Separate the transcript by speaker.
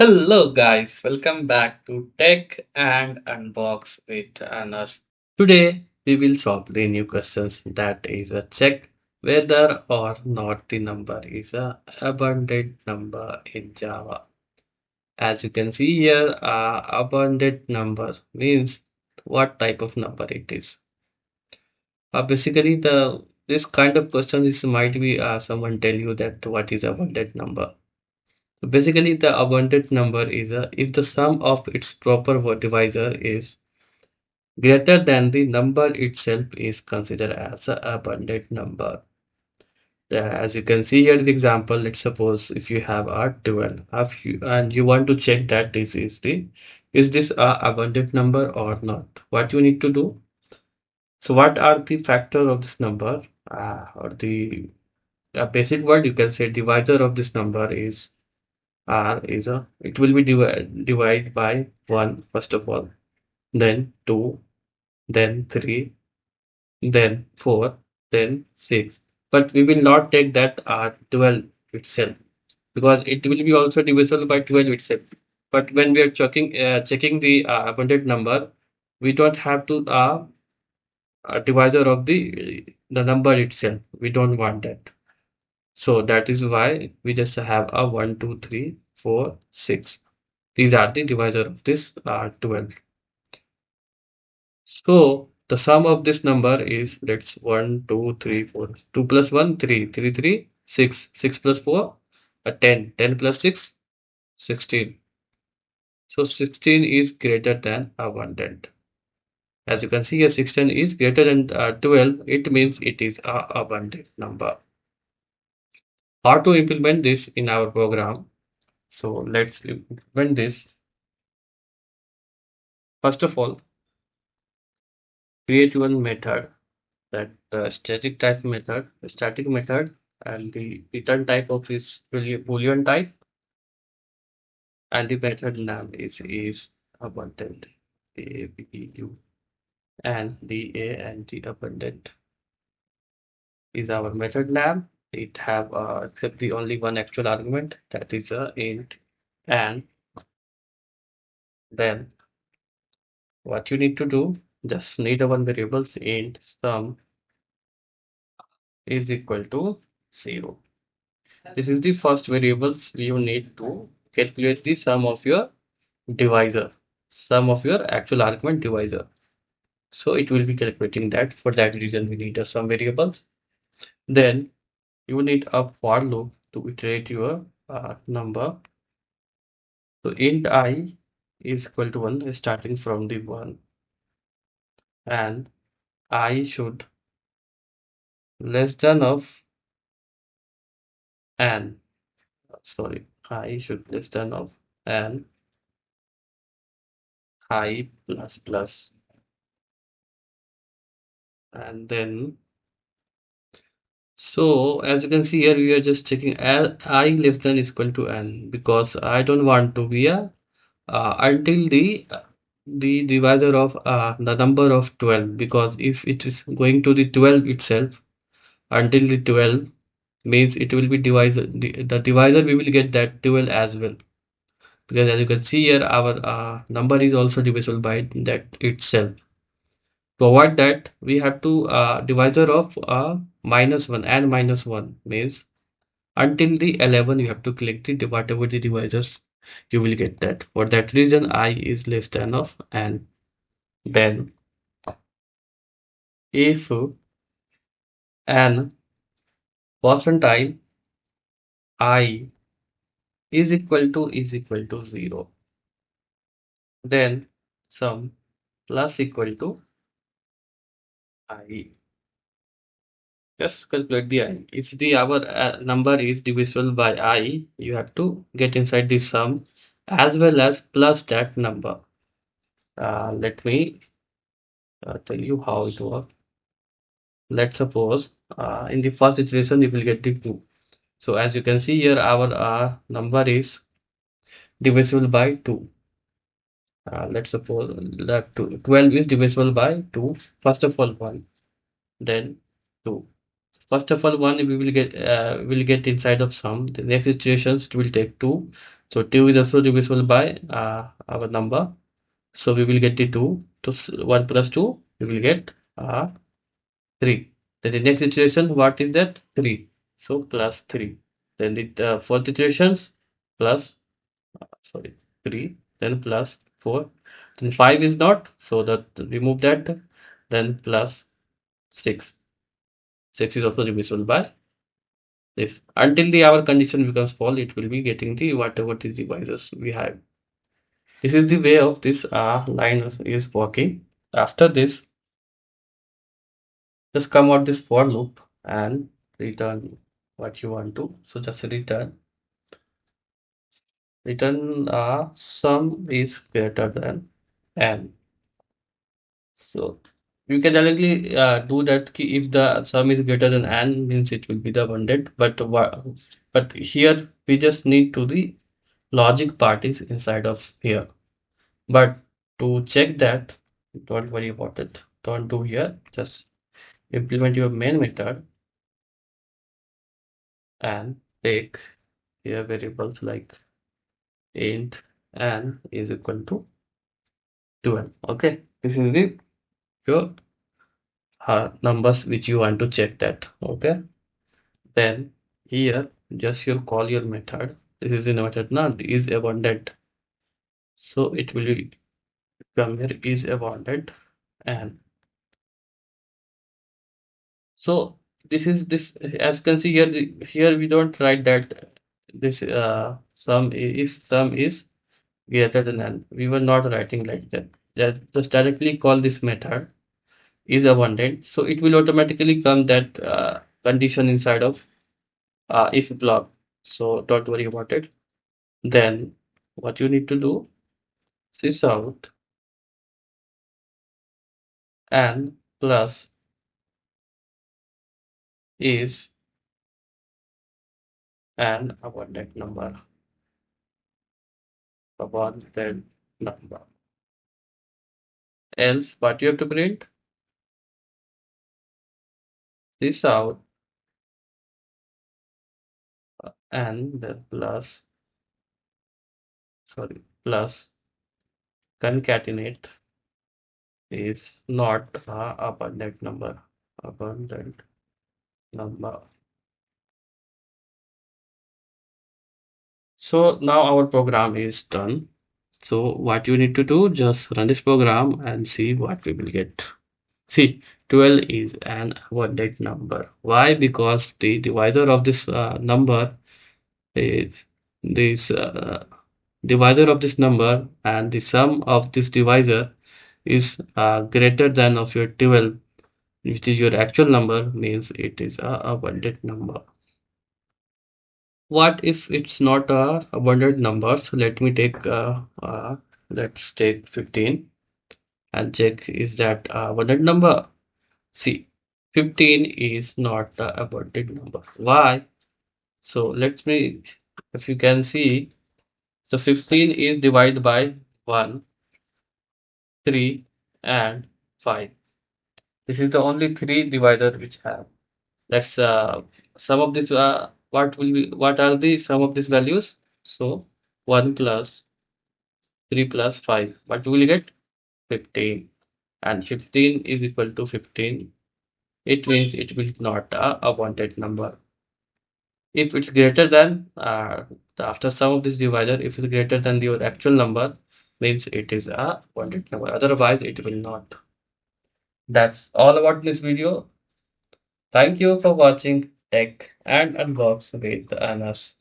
Speaker 1: Hello guys, welcome back to Tech and Unbox with Anas. Today we will solve the new questions that is a check whether or not the number is a abundant number in Java. As you can see here, abundant number means what type of number it is. Basically, the this kind of question is might be someone tell you that what is abundant number. So basically, the abundant number is if the sum of its proper divisor is greater than the number itself is considered as an abundant number. As you can see here, the example, let's suppose if you have a 12 and you want to check that is this a abundant number or not? What you need to do? So what are the factor of this number? Or the basic word you can say divisor of this number is R is a it will be divide by 1 first of all, then 2, then 3, then 4, then 6. But we will not take that 12 itself because it will be also divisible by 12 itself. But when we are checking the abundant number, we don't have to divisor of the number itself. We don't want that. So that is why we just have a 1, 2, 3, 4, 6. These are the divisor of this 12. So the sum of this number is that's 1, 2, 3, 4. 2 plus 1, 3. 3, 3, 6. 6 plus 4, 10. 10 plus 6, 16. So 16 is greater than abundant. As you can see here, 16 is greater than 12. It means it is a abundant number. How to implement this in our program? So let's implement this. First of all, create one method that static method, and the return type of is boolean type, and the method name is abundant, ABU, and the A and the abundant is our method name. It have except the only one actual argument, that is a int, and then what you need to do, just need a one variables int sum is equal to 0. This is the first variables you need to calculate the sum of your divisor, sum of your actual argument divisor. So it will be calculating that. For that reason, we need a sum variables. Then you need a for loop to iterate your number. So int I is equal to 1 starting from the 1, and I should less than of n. Sorry, I should less than of n I plus plus, and then so as you can see here, we are just checking I less than is equal to n because I don't want to be a until the divisor of the number of 12, because if it is going to the 12 itself until the 12 means it will be divisor, the divisor we will get that 12 as well, because as you can see here our number is also divisible by that itself. To avoid that, we have to divisor of minus 1 and minus 1 means until the 11 you have to click the whatever the divisors you will get that. For that reason I is less than of, and then if an percentile I is equal to 0, then sum plus equal to I. Just calculate the I. If the our number is divisible by I, you have to get inside the sum as well as plus that number. Let me tell you how it works. Let's suppose in the first iteration you will get the 2. So as you can see here, our number is divisible by 2. Let's suppose that 12 is divisible by 2. First of all 1, then 2. First of all 1 we will get inside of sum. The next iterations it will take 2, So 2 is also divisible by our number. So we will get the 2. To 1 plus 2, we will get 3. Then the next iteration, what is that? 3. So plus 3. Then the fourth iterations plus, sorry, 3. Then plus 4. Then 5 is not. So that remove that. Then plus 6. 6 is also divisible by this. Until the our condition becomes false, it will be getting the whatever the divisors we have. This is the way of this line is working. After this, just come out this for loop and return what you want to. So just return sum is greater than n. So you can directly do that if the sum is greater than n means it will be the bounded. But here we just need to the logic part is inside of here. But to check that, don't worry about it. Don't do here. Just implement your main method and take here variables like int n is equal to 12. Okay, this is the your numbers which you want to check that. Okay, then here just you call your method. This is in a method now is abundant. So it will come here is abundant and so this is this as you can see here here we don't write that this sum if sum is greater than n. We were not writing like that. Just directly call this method is abundant. So it will automatically come that condition inside of if block. So don't worry about it. Then what you need to do sys out and plus is an abundant number. Else what you have to print this out and then plus sorry plus concatenate is not a abundant number. So now our program is done. So what you need to do, just run this program and see what we will get. See, 12 is an abundant number. Why? Because the divisor of this number is this divisor of this number and the sum of this divisor is greater than of your 12, which is your actual number, means it is a abundant number. What if it's not a abundant number? So let me take let's take 15 and check is that a abundant number. See, 15 is not a abundant number. Why? So let me, if you can see, so 15 is divided by 1, 3 and 5. This is the only three divisor which have. That's some of this what will be what are the sum of these values? So 1 plus 3 plus 5. What will you get? 15. And 15 is equal to 15. It means it will not a wanted number. If it's greater than after sum of this divisor, if it's greater than your actual number, means it is a wanted number. Otherwise, it will not. That's all about this video. Thank you for watching Tech and Unbox with Anas.